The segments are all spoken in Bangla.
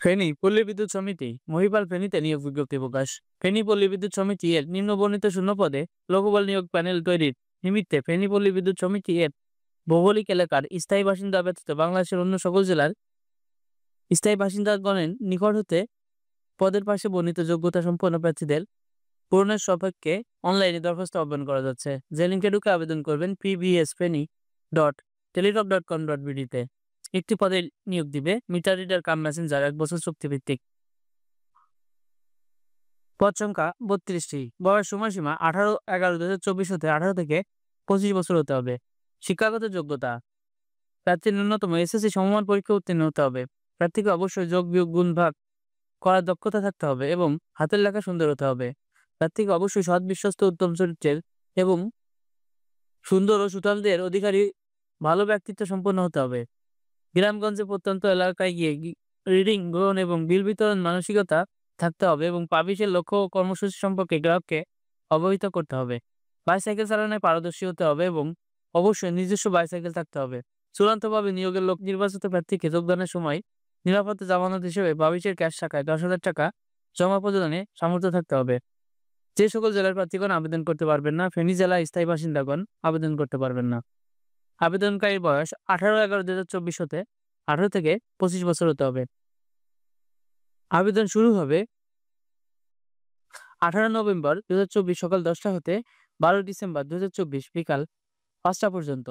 ফেনী পল্লী বিদ্যুৎ সমিতি মহিপাল ফেনীতে নিয়োগ বিজ্ঞপ্তি প্রকাশ। ফেনী পল্লী বিদ্যুৎ সমিতি এর নিম্নবর্ণিত শূন্য পদে লোকবল নিয়োগ প্যানেল তৈরির নিমিত্তে ফেনী পল্লী বিদ্যুৎ সমিতি এর ভৌগোলিক এলাকার স্থায়ী বাসিন্দা ব্যতীত বাংলাদেশের অন্য সকল জেলার স্থায়ী বাসিন্দাগণের নিকট হতে পদের পাশে বর্ণিত যোগ্যতা সম্পন্ন প্রার্থীদের পূরণের সাপেক্ষে অনলাইনে দরখাস্ত আহ্বান করা যাচ্ছে। যে লিঙ্কে ঢুকে আবেদন করবেন pbsfeni.teletalk.com.bd তে। একটি পদে নিয়োগ দিবে মিটার রিডার কাম মেসেঞ্জার 1 বছর চুক্তিভিত্তিক। পদ সংখ্যা 32টি। বয়স সময়সীমা 18/11/2024 হতে 18 থেকে 25 বছর হতে হবে। শিক্ষাগত যোগ্যতা প্রার্থীর ন্যূনতম এসএসসি সমমান পরীক্ষা উত্তীর্ণ হতে হবে। প্রার্থীকে অবশ্যই যোগ বিয়োগ গুণ ভাগ করার দক্ষতা থাকতে হবে এবং হাতের লেখা সুন্দর হতে হবে। প্রার্থীকে অবশ্যই সৎ বিশ্বস্ত উত্তম চরিত্রের এবং সুন্দর ও সুঠামদের অধিকারী ভালো ব্যক্তিত্ব সম্পন্ন হতে হবে। গ্রামগঞ্জে প্রত্যন্ত এলাকায় গিয়ে রিডিং গ্রহণ এবং বিল বিতরণ মানসিকতা থাকতে হবে এবং পাবলিশের লক্ষ্য ও কর্মসূচি সম্পর্কে গ্রাহককে অবহিত করতে হবে। বাইসাইকেল চালানোয় পারদর্শী হতে হবে এবং অবশ্যই নিজস্ব বাইসাইকেল থাকতে হবে। চূড়ান্তভাবে নিয়োগের লোক নির্বাচিত প্রার্থীকে যোগদানের সময় নিরাপত্তা জামানত হিসেবে পাবলিশের ক্যাশ শাখায় 10,000 টাকা জমা প্রদানে সামর্থ্য থাকতে হবে। যে সকল জেলার প্রার্থীগণ আবেদন করতে পারবেন না, ফেনী জেলা স্থায়ী বাসিন্দাগণ আবেদন করতে পারবেন না। আবেদনকারীর বয়স 18/11/2024 হতে 18 থেকে 25 বছর হতে হবে। আবেদন শুরু হবে 18 নভেম্বর 2024 সকাল 10টা হতে 12 ডিসেম্বর 2024 বিকাল 5টা পর্যন্ত।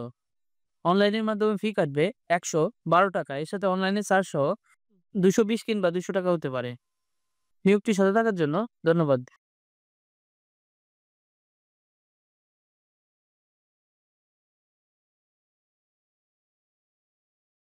অনলাইনের মাধ্যমে ফি কাটবে 112 টাকা। এর সাথে অনলাইনে চার্জ সহ 220 কিংবা 200 টাকা হতে পারে। নিয়োগটি সাথে থাকার জন্য ধন্যবাদ।